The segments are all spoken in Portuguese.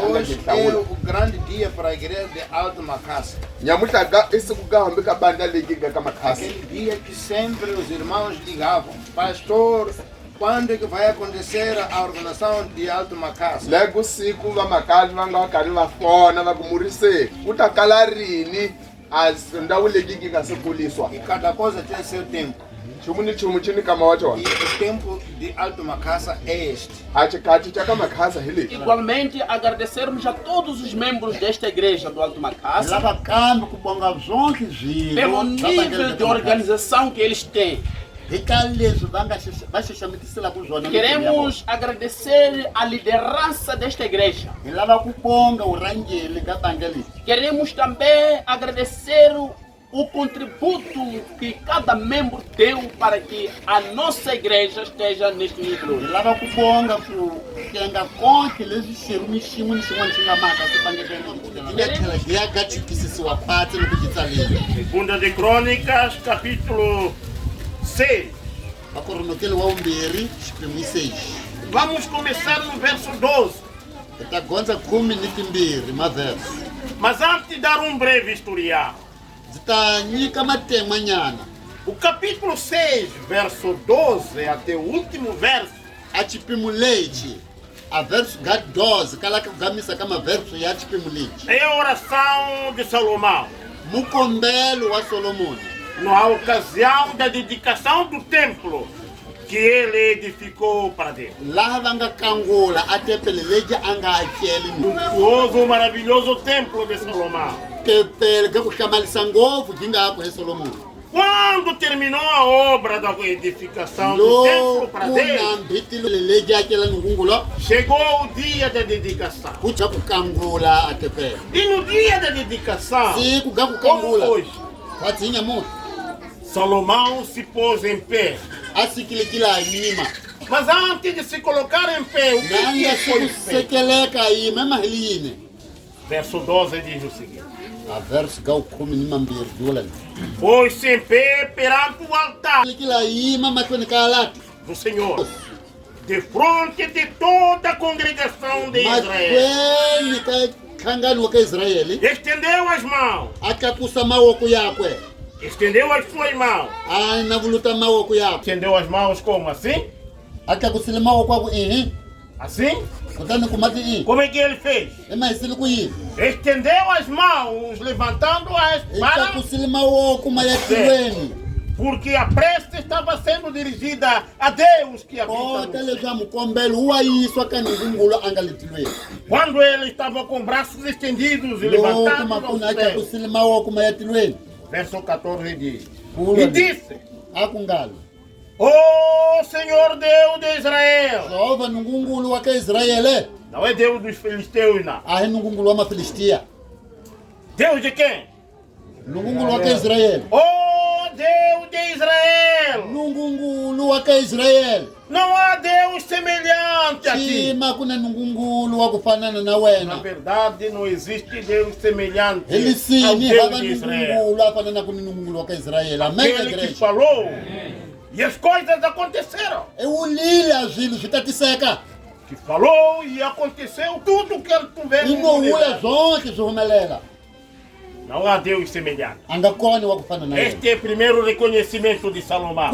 Hoje é o grande dia para a igreja de Alto Macaça. Aquele dia que sempre os irmãos ligavam: pastor, quando é que vai acontecer a ordenação de Alto Macaça? E cada coisa tem seu tempo. E o tempo de Alto Macaça é este. Igualmente, agradecermos a todos os membros desta igreja do Alto Macaça pelo nível de organização que eles têm. Queremos agradecer a liderança desta igreja. Queremos também agradecer o contributo que cada membro deu para que a nossa igreja esteja neste nível. Segunda de Crônicas, capítulo 6. Vamos começar no verso 12. Mas antes de dar um breve historial, o capítulo 6, verso 12 até o último verso, é a oração de Salomão na ocasião da dedicação do templo que ele edificou para Deus. O maravilhoso templo de Salomão. Quando terminou a obra da edificação do templo para Deus, chegou o dia da dedicação. E no dia da dedicação, como hoje, Salomão se pôs em pé. Mas antes de se colocar em pé, o que foi feito? Verso 12 diz o seguinte: pôs-se em pé perante o altar do Senhor, de frente de toda a congregação de Israel. Estendeu as mãos. Estendeu as suas mãos. Estendeu as mãos como assim? Assim? Como é que ele fez? Estendeu as mãos, levantando-as para porque a prece estava sendo dirigida a Deus que habita no céu. Quando ele estava com braços estendidos e levantados ao céu. Verso 14 diz: e disse: ó Senhor Deus de Israel. Não é Deus dos filisteus, não. Deus de quem? Ó Deus de Israel. Não há Deus semelhante a ti. Na verdade, não existe Deus semelhante ao Deus de Israel. Aquele que falou e as coisas aconteceram. Que falou e aconteceu tudo o que ele tiver. Não há Deus semelhante. Este é o primeiro reconhecimento de Salomão.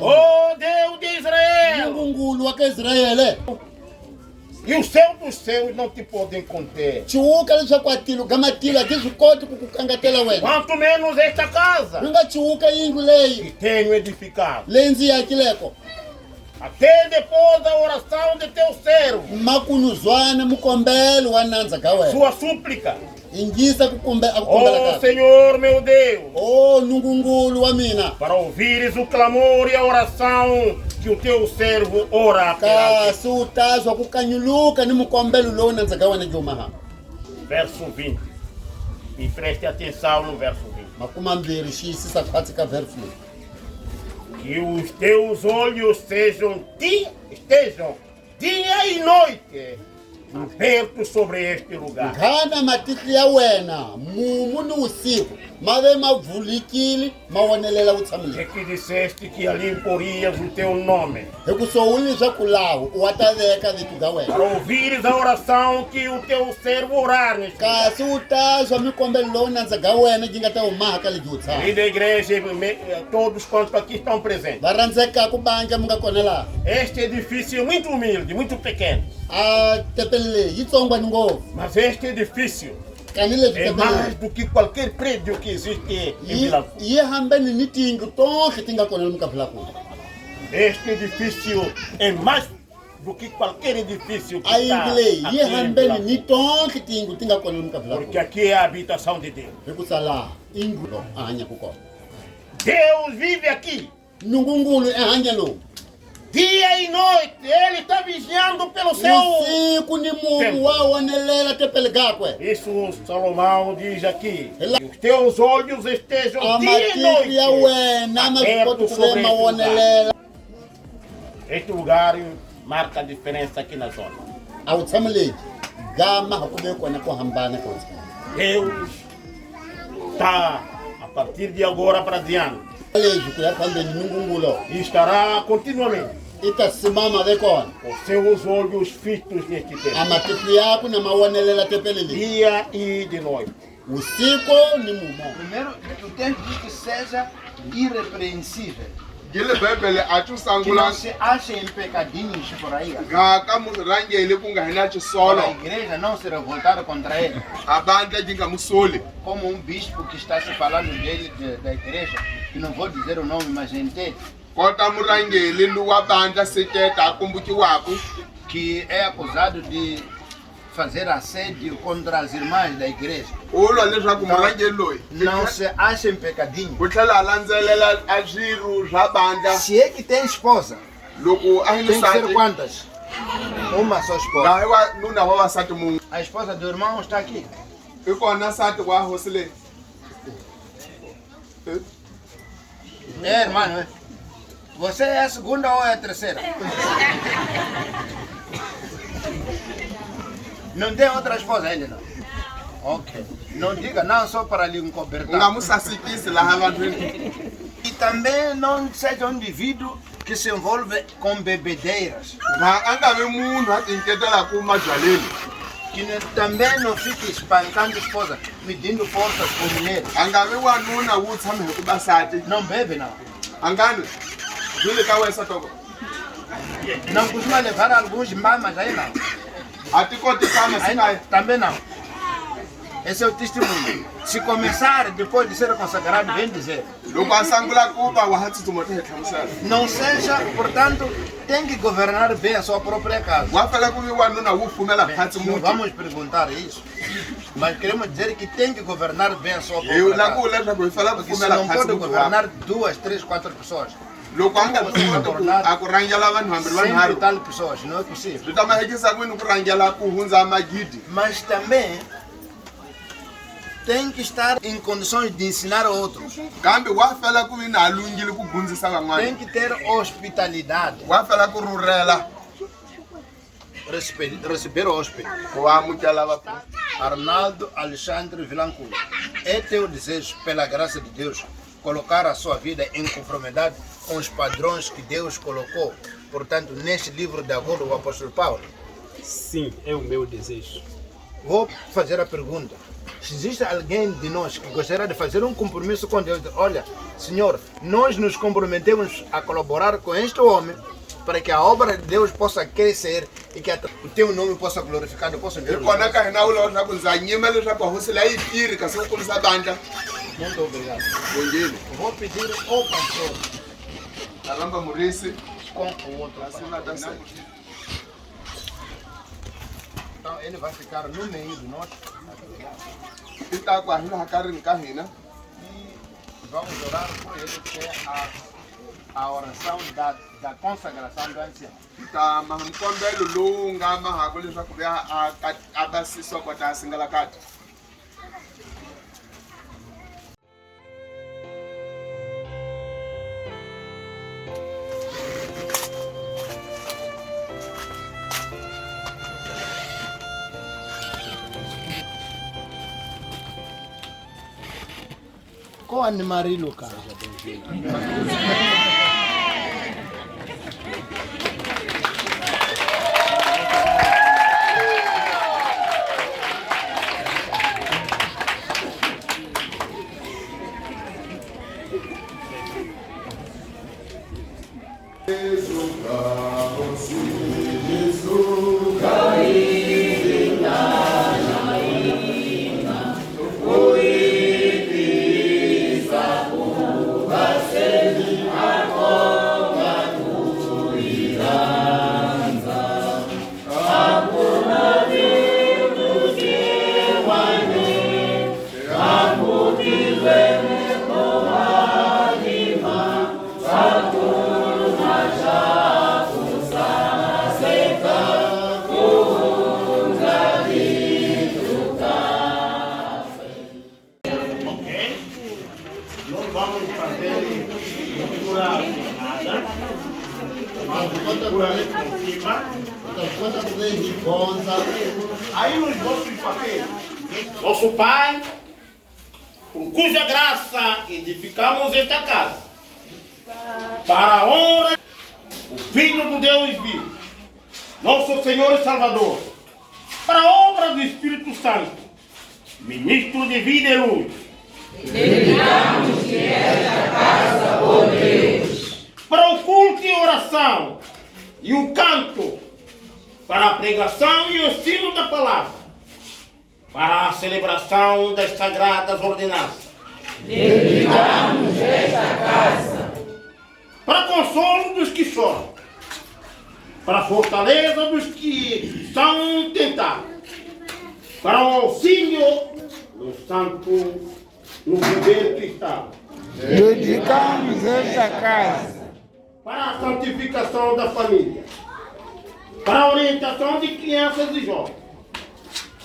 Oh Deus de Israel! E os céus dos céus não te podem conter. Quanto menos esta casa que tenho edificado. Até depois da oração de teu servo, sua súplica. Oh Senhor meu Deus, para ouvires o clamor e a oração que o teu servo ora. Verso 20. E preste atenção no verso 20. Que os teus olhos estejam dia e noite abertos sobre este lugar. mave mavulikile mawonelela u tshamile É que disseste que ali imporias o teu nome. hi ku swo wuli leswaku lawo u wa ta veka vito ga wena Para ouvires a oração que o teu servo orar neste lugar. kasi u ta zwa mikombelo lowu nandza ga wena gi nga ta humaka lebyi u tshama E da igreja, todos quantos aqui estão presentes. va rhandzeka ku banja mi nga kona laha Este edifício é muito humilde, muito pequeno. a tepele leyi yi tsongwani ngopfu Mas este edifício kani lebyi é tepele mais leyi do que qualquer prédio que existe em Vila Fu. yi hambeni ni tiyindlu tonhle ti nga kona lomu ka Vilakulu Este edifício é mais do que qualquer edifício que a está yindlu leyi aqui yi em hambeni Vila ni Fu. tonhle tiyindlu ti nga kona lomu ka Vilakulu Porque aqui é a habitação de Deus. hi ku sa laha i ndlu lo a hanyaku kona Deus vive aqui. nungungulu ehanya lowu Dia e noite, Ele está vigiando pelo seu... vusiku ni munhu wa wonelela tepele gakwe Isso Salomão diz aqui. Que os teus olhos estejam dia e amatihlo ya noite wena ma swi koti abertos ku ve sobre ma este lugar. wonelela Este lugar marca a diferença aqui na zona. a wu tshami lebyi gama ha ku ve kona ku hambana ka wu tshama Deus está, a partir de agora para diante, lebyi ku ya phambeni nungungulo e estará continuamente i ta simama ve kona com seus olhos fitos neste tempo, amatihlo yaku na ma wonelela tepele leyi dia e de noite. vusiku ni mumo Primeiro, o texto diz que seja irrepreensível. Gile Bibele a tu Que sangula não se achem pecadinhos por aí. ga ka murangeli ku nga hina Para a chisolo igreja não se revoltar contra ele. abandla jinga musoli Como um bispo que está se falando dele, da igreja, que não vou dizer o nome, mas entende, kota murangeli luwa bandla seketa akumbukiwaku que é acusado de fazer assédio contra as irmãs da igreja. ulwa leswaku murangeli loyi Não se achem pecadinho. ku tlhela a landzelela a swirho swa bandla Se é que tem esposa, loko a hi tem que ser nsati quantas? Uma só esposa. nga wa nuna wa vasati mun'we A esposa do irmão está aqui. i kona nsati wa hosi leyi É, irmão, é? Você é a segunda ou é a terceira? Não tem outra esposa ainda, não? Ok. Não diga não só para lhe u nga encobertar. mu sasekisi laha vanhwini E também não seja um indivíduo que se envolve com bebedeiras. nga a nga vi munhu a tinketelaku mabyaleni Que também não fique espancando a esposa, medindo forças com mulheres. a nga vi wanuna wu tshame hi ku vasati Não bebe, não. a nga ni bile ka wesa toko Não costuma levar alguns mamas aí, não. a ti koti tshama Aí, sikayi também não. Esse é o testemunho. Se começar depois de ser consagrado, vem dizer. loko a sangula ku va wa ha tsutsuma ti hi hlamusela Não seja, portanto, tem que governar bem a sua própria casa. wa fela ku vi wanuna wu fumela phatsi Não muti vamos perguntar isso, mas queremos dizer que tem que governar bem a sua hi própria la ku casa. leswaku hi fela ku Porque se fumela não phatsi pode muti wa governar 2, 3, 4 pessoas, loko a nga swi kota a ku rhangela vanhu hambiri 100 e vanharhu tal pessoas, não é possível. swi ta mahekisa kwini ku rhangela ku hundza magidi Mas também tem que estar em condições de ensinar outros. kambe wa fela ku vi na ha lunghile ku gundzisa Tem van'wana que ter hospitalidade, wa fela ku rhurhela receber hóspede. ku va amukela vapfuni Arnaldo Alexandre Vilanculo. É teu desejo, pela graça de Deus, colocar a sua vida em conformidade com os padrões que Deus colocou, portanto, neste livro de agora, o apóstolo Paulo. Sim, é o meu desejo. Vou fazer a pergunta. Se existe alguém de nós que gostaria de fazer um compromisso com Deus, olha, Senhor, nós nos comprometemos a colaborar com este homem para que a obra de Deus possa crescer e que o teu nome possa glorificar, possa hi ver. kona ka hina wu lava leswaku ndza nyima leswaku hosi leyi tirhi kasi ku kurisa bandla Muito obrigado. vongeli Vou pedir ao pastor a ramba murisi com o outro. kasi nga ta se Então ele vai ficar no meio de nós i ta ku a hi laha ka rini ka hina e vamos orar por ele, que é a oração da consagração do ancião. hi ta maha mkombelo lowu nga mahaka leswaku vi a basisiwa kota a singela kati Com animarilo, cara. Aí nos vossos papéis, nosso Pai, por cuja graça edificamos esta casa, para a honra do Filho do Deus vivo, nosso Senhor e Salvador, para a obra do Espírito Santo, ministro de vida e luz. Dedicamos esta casa, ó Deus, para o culto e oração, e o canto, para a pregação e o ensino da palavra, para a celebração das sagradas ordenanças. Dedicamos esta casa Para consolo dos que choram, para a fortaleza dos que são tentados, para o auxílio do santo no viver cristão. Dedicamos esta casa Para a santificação da família, para a orientação de crianças e jovens,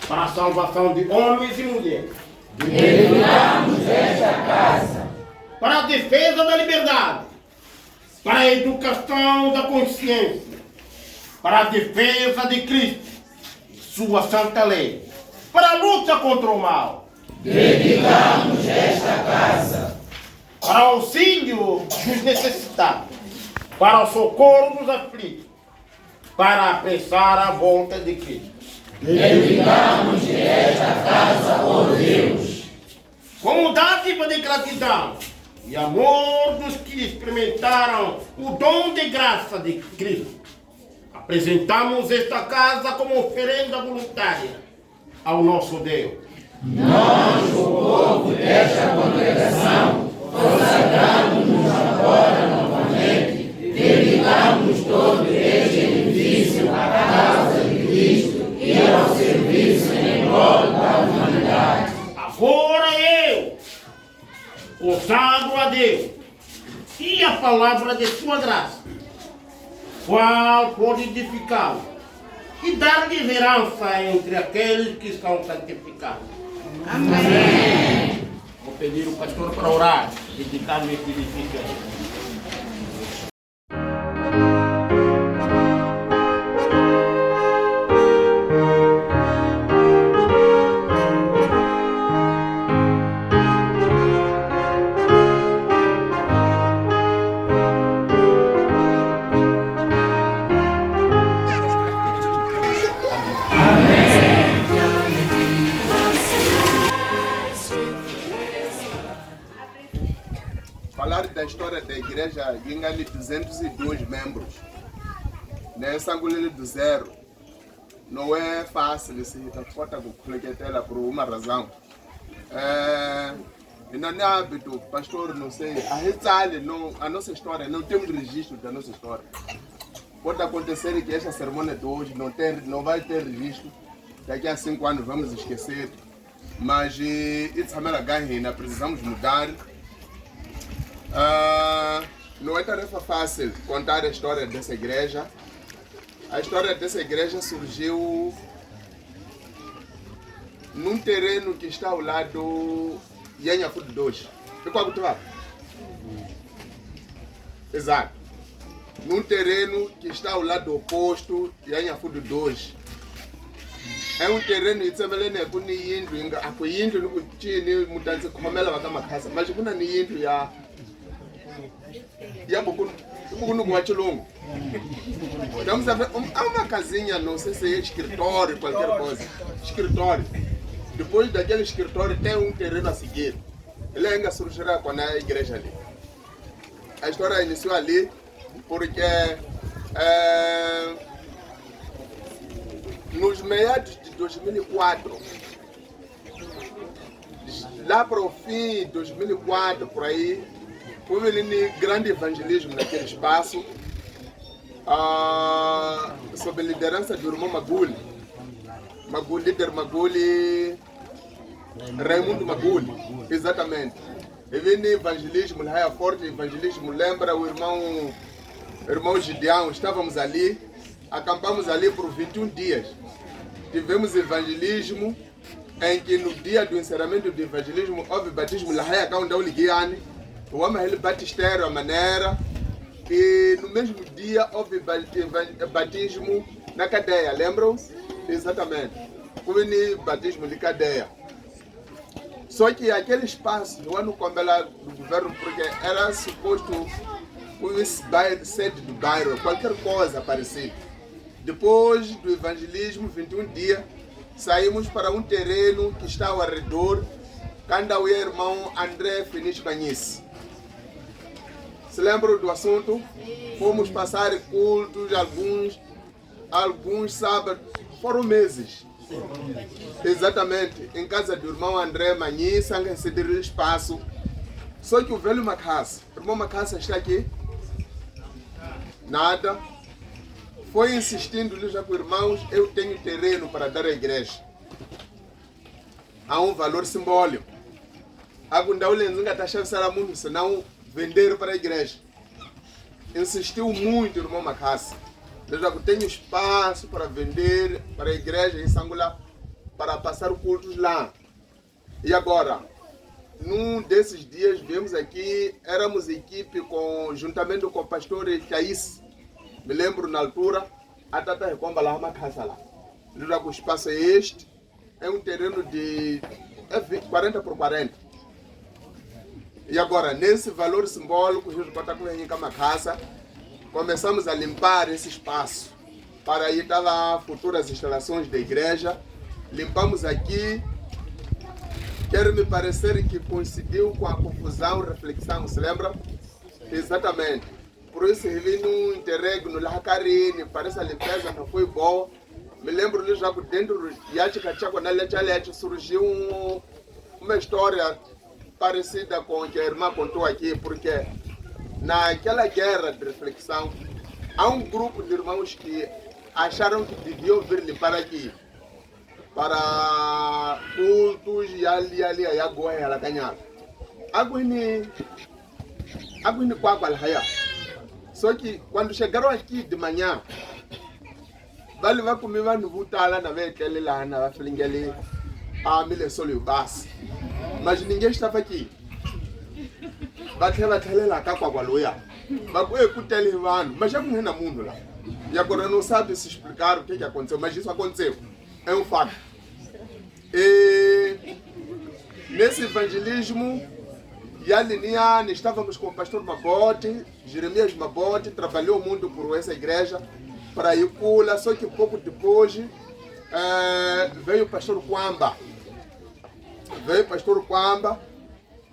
para a salvação de homens e mulheres. Dedicamos esta casa Para a defesa da liberdade, para a educação da consciência, para a defesa de Cristo, sua santa lei, para a luta contra o mal. Dedicamos esta casa Para o auxílio dos necessitados, para o socorro dos aflitos, para apressar a volta de Cristo. Dedicamos esta casa, ó Deus, Como dádiva de gratidão e amor dos que experimentaram o dom de graça de Cristo, apresentamos esta casa como oferenda voluntária ao nosso Deus. nós, o povo desta congregação, consagramos-nos agora novamente, dedicamos todo este edifício à causa de Cristo e ao serviço em prol da humanidade. Agora eu consagro a Deus e a palavra de sua graça, qual pode edificá-lo e dar-lhe herança entre aqueles que são santificados. Amém. Vou pedir o pastor para orar, dedicar-me este edifício a ele. Falar da história da igreja, tinha 202 membros. Nessa angulha do zero, não é fácil se transportar com ela por uma razão. Não é hábito, pastor, não sei, a nossa história, não temos registro da nossa história. Pode acontecer que esta cerimônia de hoje não vai ter registro, daqui a 5 anos vamos esquecer, mas precisamos mudar. Não é tarefa fácil contar a história dessa igreja. A história dessa igreja surgiu num terreno que está ao lado de Yanhafudo 2. Exato. Num terreno que está ao lado oposto de Yanhafudo 2. É um terreno e também é com ninho, a coindo no cutinho, mudança como ela vai dar uma casa, mas com ninho já pouco no Guachulungo. Vamos ver, há uma casinha, não sei se é escritório, qualquer coisa, escritório. Depois daquele escritório tem um terreno a seguir. Ele ainda surgirá com a igreja ali. A história iniciou ali porque nos meados de 2004, lá para o fim de 2004, por aí, houve um grande evangelismo naquele espaço, sob a liderança do irmão Maguli, líder Maguli, Raimundo Maguli, exatamente. E vem evangelismo, lá é forte evangelismo, lembra o irmão Gideão, estávamos ali, acampamos ali por 21 dias. Tivemos evangelismo, em que no dia do encerramento do evangelismo houve batismo lá é onde eu liguei, o homem ele batistério a maneira, e no mesmo dia houve batismo na cadeia, lembram? Exatamente. Houve batismo de cadeia. Só que aquele espaço, no ano quando ela do governo, porque era suposto sede do bairro, qualquer coisa parecida. Depois do evangelismo, 21 dias, saímos para um terreno que está ao redor, quando o irmão André Finis conhece. Se lembram do assunto? Fomos passar cultos, alguns sábados, foram meses. Exatamente, em casa do irmão André Manhissa, receber o espaço. Só que o velho Macassa, o irmão Macassa está aqui? Nada. Foi insistindo já com irmãos, eu tenho terreno para dar à igreja. Há um valor simbólico. Agora o Lenzinga está achando muito, senão vender para a igreja. Insistiu muito o irmão Macassa. Eu já tenho espaço para vender para a igreja em Sangula, para passar cultos lá. E agora, num desses dias, viemos aqui, éramos equipe juntamente com o pastor Thaís. Me lembro na altura, a Tata Recomba lá, uma casa lá. O espaço é este, é um terreno de 40 por 40. E agora, nesse valor simbólico, Jesus está com uma casa. Começamos a limpar esse espaço para ir lá futuras instalações da igreja. Limpamos aqui. Quero me parecer que coincidiu com a confusão, reflexão, se lembra? Exatamente. Por isso, vi num interregno lá, Carine, parece a limpeza não foi boa. Me lembro já que dentro de Yachikachaco, na Leite, surgiu uma história parecida com o que a irmã contou aqui, porque naquela guerra de reflexão, há um grupo de irmãos que acharam que deviam vir limpar aqui para cultos e ali, agora, ela ganhava. Aguini Kwakwalhaya. Só que quando chegaram aqui de manhã, vai comer no Butala, na Vetele lá, na Flingeli, a Milesoli Bass. Mas ninguém estava aqui. Batele lá, Kwakwaloya. Vai escutar ele, mas já não é na mundo lá. E agora não sabe se explicar o que aconteceu, mas isso aconteceu. É um fato. E nesse evangelismo, Yaliniane, estávamos com o pastor Mabote, Jeremias Mabote, trabalhou muito por essa igreja, para Icula, só que pouco depois veio o pastor Kwamba.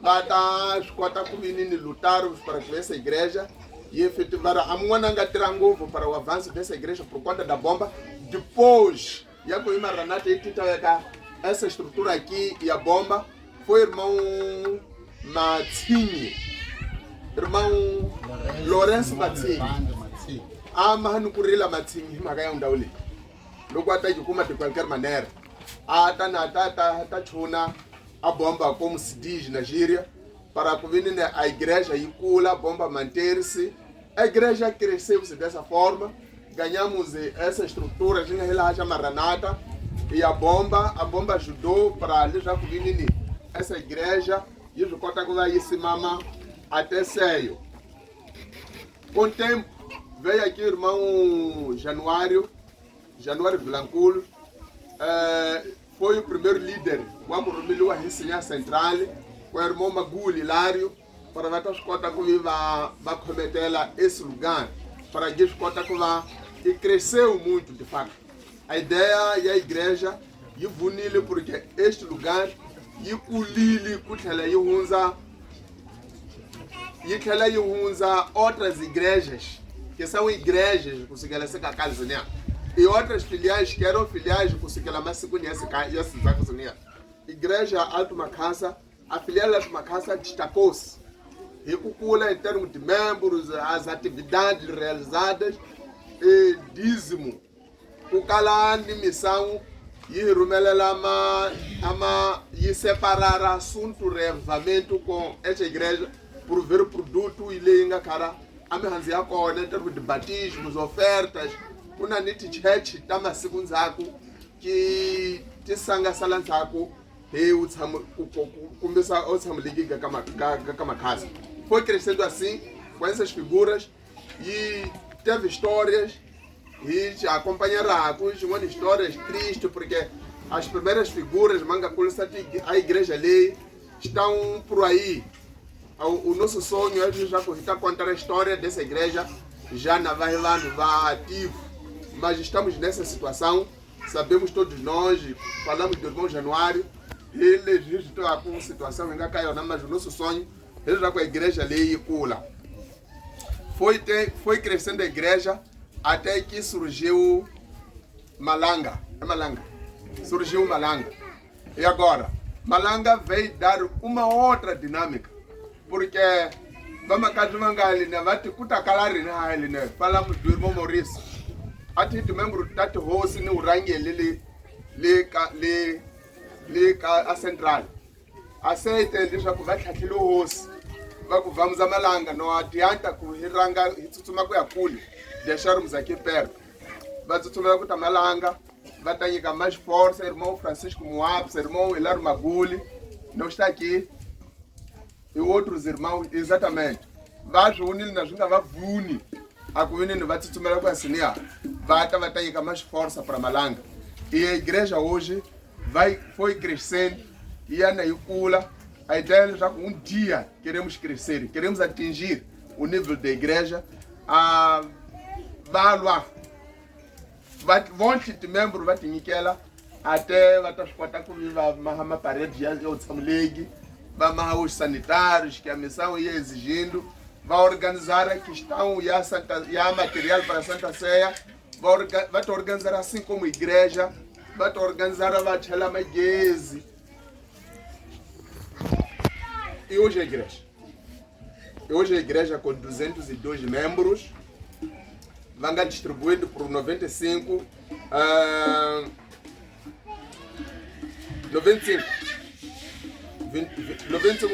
Lá escutar com o menino lutaram para que essa igreja e efetivaram a Mwananga Trangovo para o avanço dessa igreja por conta da bomba. Depois, essa estrutura aqui e a bomba foi o irmão Matini, irmão Lourenço Matini. Mas não correu Matini, mas ganhou um dauli. Logo até de qualquer maneira. A bomba, como se diz na gíria, para que a igreja Icula, a bomba manter-se. A igreja cresceu-se dessa forma, ganhamos essa estrutura, a Maranata, e a bomba ajudou para essa igreja, e o conta com esse mama até seio. Com o tempo, veio aqui o irmão Januário Vilanculo, foi o primeiro líder, o Amorumili wa Risinha Central, o irmão Maguli Hilário, para ver as cotas que vai cometer esse lugar, para que as cotas que vai, e cresceu muito de fato. A ideia e a igreja, e o Nile, porque este lugar, e o Lili, e outras igrejas, que são igrejas, e outras filiais que eram filiais, mas se conhece, Igreja Alto Macassa, a filial Alto Macassa destacou-se. E em termos de membros, as atividades realizadas, e dízimo. O cala missão e rumelelama e separar assunto relevamento com esta igreja por ver o produto e lenga cara a mehanzia com em termos de batismos, ofertas, una niti church tama sikunzako que te sanga salanzako e o começar o samligi kama casa. Foi crescendo assim com essas figuras e teve histórias e acompanhará com histórias tristes porque as primeiras figuras manga pulsa a igreja ali estão por aí. O nosso sonho é já contar a história dessa igreja já na vai ativo, mas estamos nessa situação, sabemos todos nós, falamos do irmão Januário, ele está com situação em Gacaiona, mas o nosso sonho é já com a igreja ali e cula. Foi crescendo a igreja até que surgiu Malanga. É Malanga. Surgiu Malanga. E agora, Malanga veio dar uma outra dinâmica. Porque vamos a casa mangali, né? Vai te cutar calari na ele, né? Falamos do irmão Maurício. Até tu membro tato hoje no range a central. Aceita ele já que vai aquilo hoje. Vamos a Malanga, não adianta com hiranga hitutuma com a culi. Deixarmos aqui perto. Vai tutuma com a Malanga, vai ter mais força, irmão Francisco Moabs, irmão Hilário Maguli, não está aqui. E outros irmãos, exatamente. Vai unir na junta, vai unir. A comunidade vai se tomar com a sinia. Vai ter mais força para Malanga. E a igreja hoje foi crescendo. E a Naicula, a ideia já um dia queremos crescer, queremos atingir o nível da igreja. A Balua, vão te membro, vai ter que ela até vai estar escutando comigo, vai parede, já eu te vai os sanitários, que a missão ia exigindo, vai organizar a questão e a material para a Santa Ceia, vai te organizar assim como igreja, vai te organizar a Vachela Maguese. E hoje a igreja. E hoje a igreja com 202 membros, vai distribuído por 95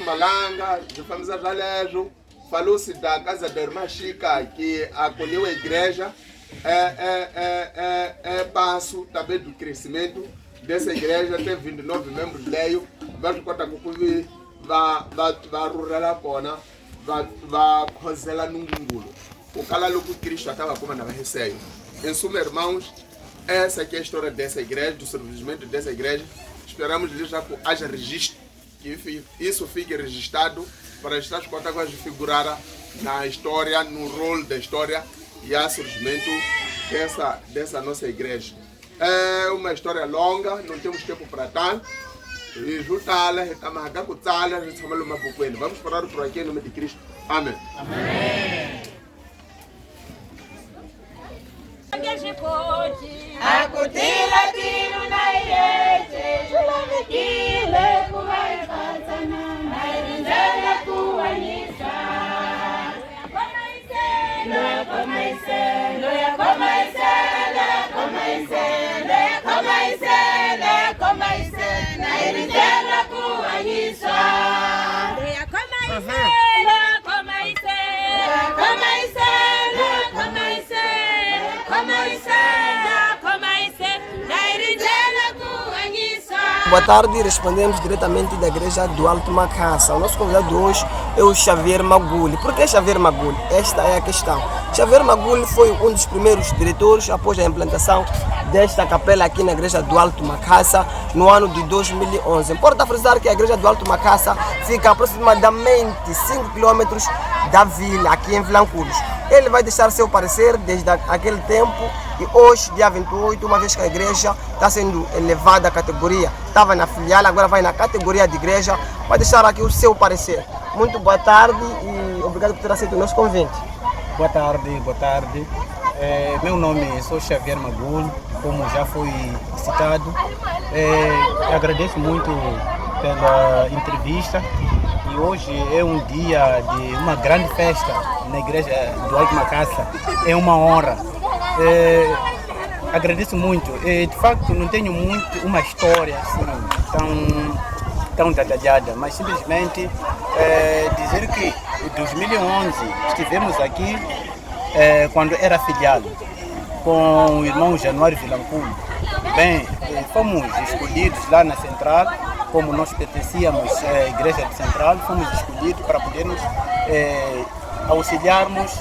Malanga, de família Jalejo, falou-se da casa da irmã Chica, que acolheu a igreja, é passo também do crescimento dessa igreja, tem 29 membros leio, vai contar com o vai rural a pona, vai cozer num gungulo. O calalo que Cristo estava como na receio. Em suma, irmãos, essa aqui é a história dessa igreja, do serviço dessa igreja. Esperamos já que haja registro, que isso fique registrado para estar contas de figurar na história, no rol da história e a surgimento dessa nossa igreja. É uma história longa, não temos tempo para tal. E vamos parar por aqui em nome de Cristo. Amém. Amém. Akutila tiro na iete, julamikile kuhaifatana, nairindele kuwanisa. Nairindele kuwanisa. Como isso, nairindele kuwanisa. Boa tarde, respondemos diretamente da igreja do Alto Macassa. O nosso convidado de hoje é o Xavier Maguli. Por que Xavier Maguli? Esta é a questão. Xavier Maguli foi um dos primeiros diretores após a implantação desta capela aqui na igreja do Alto Macassa no ano de 2011. Importa frisar que a igreja do Alto Macassa fica aproximadamente 5 km da vila, aqui em Vilanculos. Ele vai deixar seu parecer desde aquele tempo e hoje, dia 28, uma vez que a igreja está sendo elevada à categoria, estava na filial, agora vai na categoria de igreja, vai deixar aqui o seu parecer. Muito boa tarde e obrigado por ter aceito o nosso convite. Boa tarde, boa tarde. Meu nome é Xavier Maguli, como já foi citado. Agradeço muito pela entrevista e hoje é um dia de uma grande festa na igreja do Alto Macassa. É uma honra. Agradeço muito. De facto, não tenho muito uma história assim, tão detalhada, mas simplesmente dizer que em 2011 estivemos aqui quando era filiado com o irmão Januário Vilanculo. Bem, fomos escolhidos lá na Central, como nós pertencíamos à igreja de Central, fomos escolhidos para podermos auxiliarmos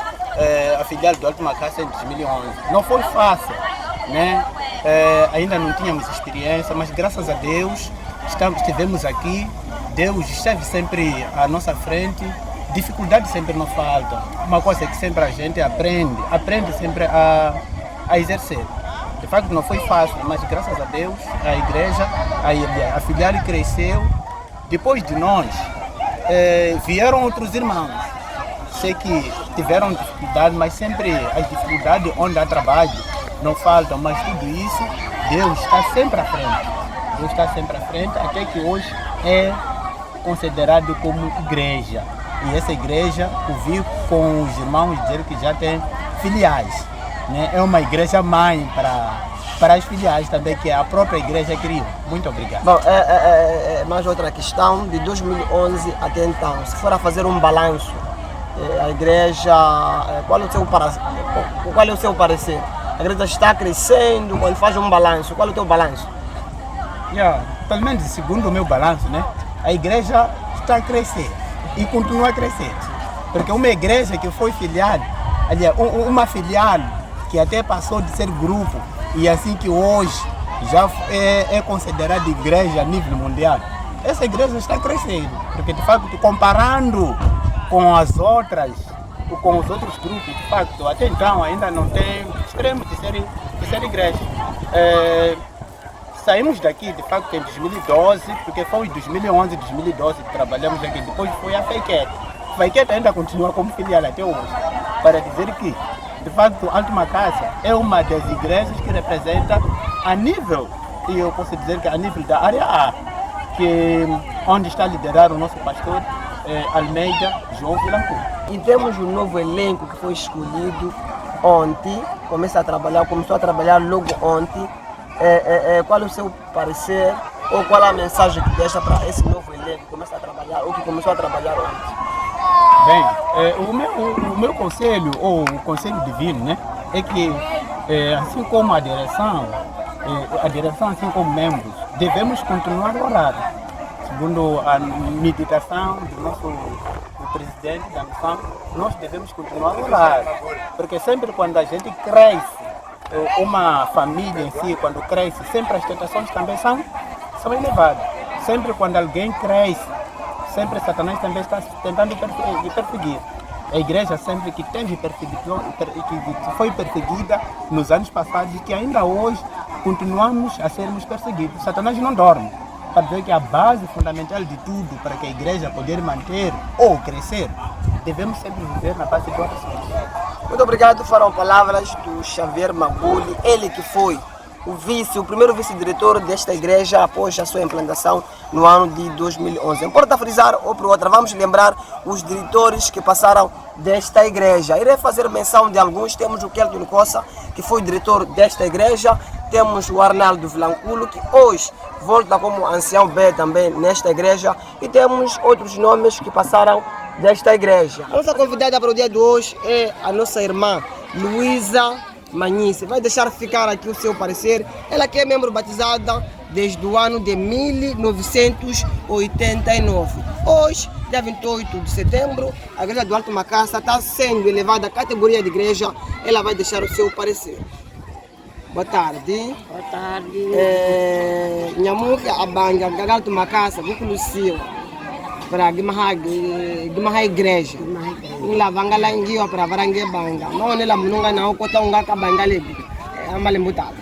a filial do Alto Macassa em 2011. Não foi fácil, né? Ainda não tínhamos experiência, mas graças a Deus estivemos aqui. Deus esteve sempre à nossa frente. Dificuldade sempre não falta. Uma coisa é que sempre a gente aprende sempre a exercer. De facto não foi fácil, mas graças a Deus a igreja, a filial cresceu. Depois de nós vieram outros irmãos. Sei que tiveram dificuldade, mas sempre as dificuldades onde há trabalho não faltam, mas tudo isso Deus está sempre à frente. Deus está sempre à frente, até que hoje é considerado como igreja. E essa igreja, ouvi com os irmãos dizer que já tem filiais, né? É uma igreja mãe para as filiais também, que a própria igreja criou. Muito obrigado. Bom, mais outra questão, de 2011 até então, se for a fazer um balanço, a igreja, qual é o seu parecer? A igreja está crescendo, quando faz um balanço, qual é o teu balanço? Pelo menos segundo o meu balanço, né? A igreja está a crescer e continua a crescer. Porque uma igreja que foi filiada, aliás, uma filial que até passou de ser grupo e assim que hoje já é considerada igreja a nível mundial, essa igreja está crescendo. Porque de facto, comparando com os outros grupos, de facto, até então ainda não tem extremo de ser igreja. Saímos daqui, de facto, em 2012, porque foi em 2011, 2012 que trabalhamos aqui. Depois foi a Feiquete. A Feiquete ainda continua como filial até hoje. Para dizer que, de facto, Alto Macassa é uma das igrejas que representa a nível, e eu posso dizer que a nível da área A, onde está liderado o nosso pastor Almeida João Vilanculo. E temos um novo elenco que foi escolhido ontem, começou a trabalhar logo ontem. Qual é o seu parecer ou qual é a mensagem que deixa para esse novo elenco que começa a trabalhar ou que começou a trabalhar ontem? Bem, o meu conselho, ou o conselho divino, né, é que assim como a direção assim como membros, devemos continuar a orar. Segundo a meditação do nosso presidente da missão, nós devemos continuar a orar. Porque sempre quando a gente cresce, uma família em si, quando cresce, sempre as tentações também são elevadas. Sempre quando alguém cresce, sempre Satanás também está tentando perseguir. A igreja sempre que teve perseguição, que foi perseguida nos anos passados e que ainda hoje continuamos a sermos perseguidos. Satanás não dorme. Para dizer que a base fundamental de tudo para que a igreja poder manter ou crescer, devemos sempre viver na base de orações. Muito obrigado. Foram palavras do Xavier Maguli, ele que foi o primeiro vice-diretor desta igreja após a sua implantação no ano de 2011. Importa frisar, ou por outra, vamos lembrar os diretores que passaram desta igreja. Irei fazer menção de alguns. Temos o Kelton Cossa, que foi diretor desta igreja. Temos o Arnaldo Vilanculo, que hoje volta como ancião B também nesta igreja. E temos outros nomes que passaram desta igreja. A nossa convidada para o dia de hoje é a nossa irmã Luísa Manice. Vai deixar ficar aqui o seu parecer. Ela que é membro batizada desde o ano de 1989. Hoje, dia 28 de setembro, a igreja do Alto Macaça está sendo elevada à categoria de igreja. Ela vai deixar o seu parecer. Boa tarde. Boa tarde. Nhamuka abanga Alto Macaça, vínculo seu para Guimarães igreja. Lá vanga lá ingiwa para varangue banga. Não ela mununga na okota unga kabanga lebi. Amale mutaba.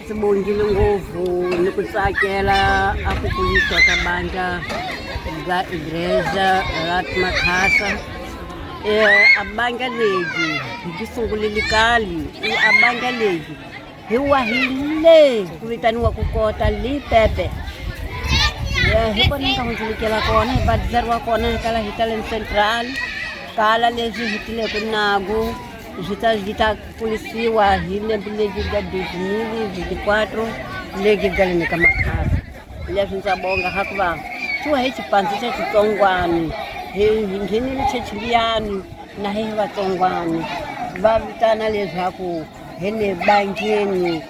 Sibongile ngovu nikusakela akukulisa kabanja ga igreja Alto Macaça. Abanga legi ngisungulilekali abanga legi hiwahile kuvitaniwa kukota lipepe hikona kahunzulikela kona hibadzarwa kona kala hitalen central kala lezi hitile kunagu zita polisiwa hile bilegi ga 2024 legi galimika Macaça lezi nzabonga hakuva tuwa hichipanzi cha chitsongwani hinginile chechiliyani na hehe vatsongwani vavitana leswaku hene bangeni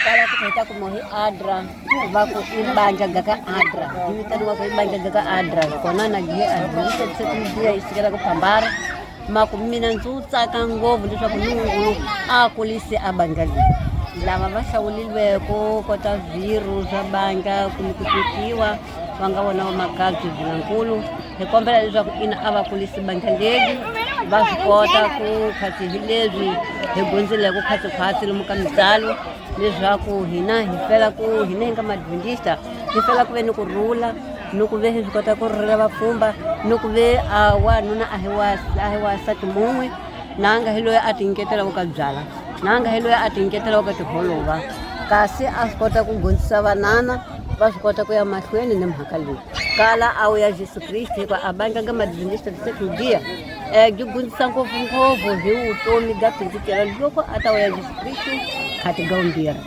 kala kukaita kumohi adra vaku ibanja gaka adra vitaniwa ku ibanja gaka adra kona nagihe adrisetisetudia isikela kupambara makumina nzutsaka ngovu leswaku nungulu akulise abangali lava vahlawulilweko kota viru swa banga kumikupitiwa vanga vona va makazi vilankulu hi kombela leswaku ina a va kulisi banga legi va swi kota ku khati hi leswi hi gondzile ku khatikhati lomu ka mitsalo leswaku hina hi fela ku hina hi nga madventista hi fela ku ve ni kurhula ni ku ve hi swi kota ku rhurhela vapfhumba ni ku ve a wanuna a hi wasati mun'we nanga hi loyi a tinyiketelaka ka byala nanga hi loyi a tinyiketelaka ka tiholova kasi a swi kota ku gondzisa vanana va swi kota ku ya mahlweni ni mhaka leyi kala a wu ya Jesu Kristu hikuva a banga nga madventista tisetudia gi gondzisa ngopfungopfu hi vutomi bya phinzikela loko a ta wu ya Jesu Kristu khati ga umbirhi.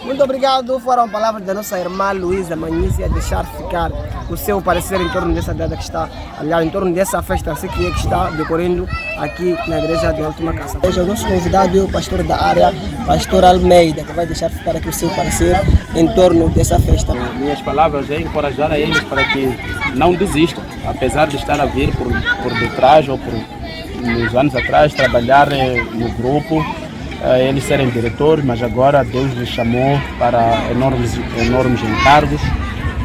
Muito obrigado. Foram palavras da nossa irmã Luísa Manice a deixar ficar o seu parecer em torno dessa data que está, aliás, em torno dessa festa que está decorrendo aqui na igreja do Alto Macaça. Hoje o nosso convidado é o pastor da área, pastor Almeida, que vai deixar ficar aqui o seu parecer em torno dessa festa. Minhas palavras é encorajar a eles para que não desistam, apesar de estar a vir por detrás ou por nos anos atrás trabalhar no grupo. Eles serem diretores, mas agora Deus lhes chamou para enormes encargos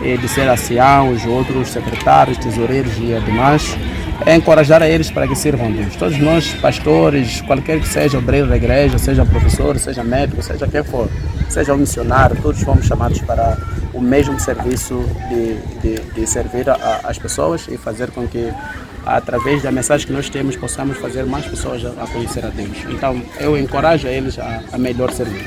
de ser ancião, os outros secretários, tesoureiros e demais. É encorajar a eles para que sirvam a Deus. Todos nós, pastores, qualquer que seja obreiro da igreja, seja professor, seja médico, seja quem for, seja um missionário, todos fomos chamados para o mesmo serviço de servir às pessoas e fazer com que através da mensagem que nós temos, possamos fazer mais pessoas a conhecer a Deus. Então, eu encorajo eles a melhor servir.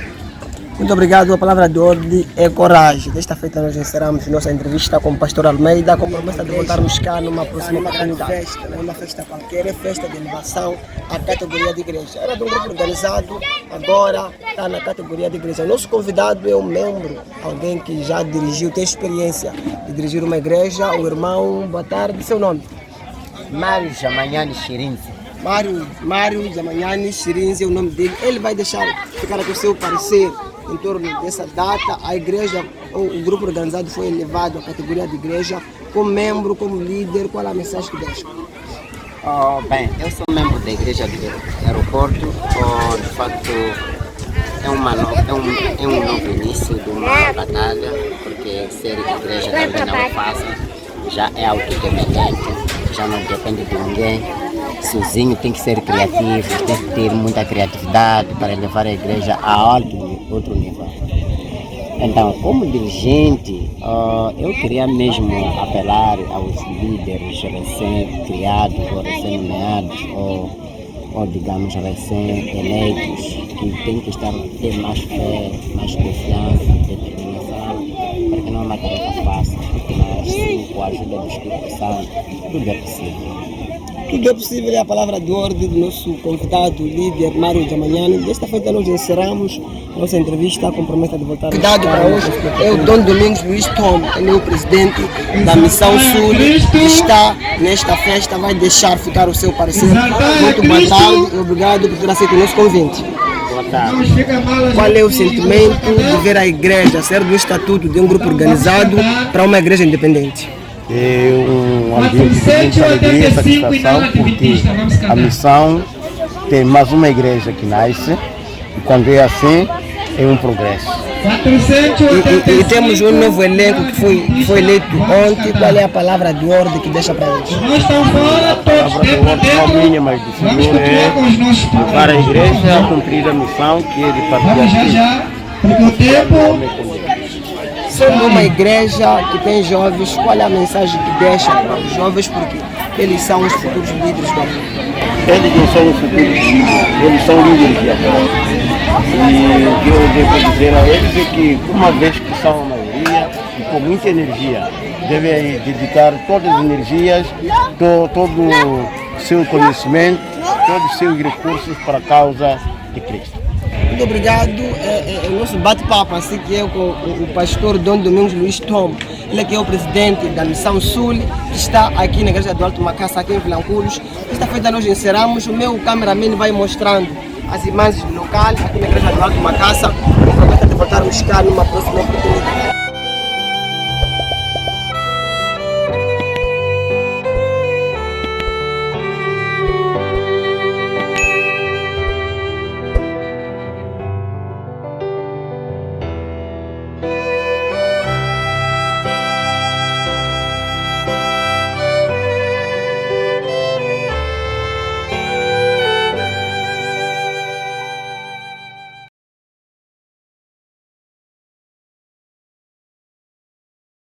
Muito obrigado. A palavra de ordem é coragem. Desta feita nós encerramos nossa entrevista com o pastor Almeida, com promessa de voltarmos cá numa próxima oportunidade. Não é uma festa qualquer, é festa de elevação à categoria de igreja. Era de um grupo organizado, agora está na categoria de igreja. Nosso convidado é um membro, alguém que já dirigiu, tem experiência de dirigir uma igreja. O irmão, boa tarde, seu nome? Mário Jamanhani Shirinzi. Mário Jamanhani Shirinzi é o nome dele. Ele vai deixar ficar aqui o seu parecer em torno dessa data. A igreja, o grupo organizado foi elevado à categoria de igreja. Como membro, como líder, qual é a mensagem que deixa? Bem, eu sou membro da igreja do aeroporto. De facto, é um novo início de uma batalha, porque ser igreja também não é fácil. Já é autodependente. Já não depende de ninguém, sozinho tem que ser criativo, tem que ter muita criatividade para levar a igreja a outro nível. Então, como dirigente, eu queria mesmo apelar aos líderes recém-criados ou recém-nomeados ou digamos recém-eleitos, que tem que ter mais fé, mais confiança, determinação, porque não é uma tarefa fácil, mas com a ajuda do Espírito Santo, tudo é possível. Tudo é possível, é a palavra de ordem do nosso convidado, líder Mário Jamanhani. Desta feita nós encerramos nossa entrevista com promessa de voltar. O convidado para hoje é o Dom Domingos Luiz Tom, ele é o presidente da Missão Sul, que está nesta festa, vai deixar ficar o seu parecer. Muito boa tarde e obrigado por ter aceito o nosso convite. Boa Qual é o sentimento de ver a igreja ser do estatuto de um grupo organizado para uma igreja independente? É um ambiente de muita alegria e satisfação, porque a missão tem mais uma igreja que nasce, e quando é assim, é um progresso. E temos um novo elenco que foi eleito ontem. Qual é a palavra de ordem que deixa para eles? A palavra de ordem não é minha, mas do Senhor é levar a igreja a cumprir a missão que é de partilhar Sendo uma igreja que tem jovens, qual é a mensagem que deixa para os jovens? Porque eles são os futuros líderes do mundo. Eles não são os futuros líderes, eles são líderes de agora. E o que eu devo dizer a eles é que, uma vez que são a maioria, e com muita energia, devem dedicar todas as energias, todo o seu conhecimento, todos os seus recursos para a causa de Cristo. Muito obrigado. O nosso bate-papo, assim que é com o pastor Dom Domingos Luiz Tom. Ele que é o presidente da Missão Sul, que está aqui na igreja do Alto Macassa, aqui em Vilanculos. Esta feita nós encerramos. O meu cameraman vai mostrando as imagens do local, aqui na igreja do Alto Macassa. Eu prometo de voltarmos cá numa próxima oportunidade.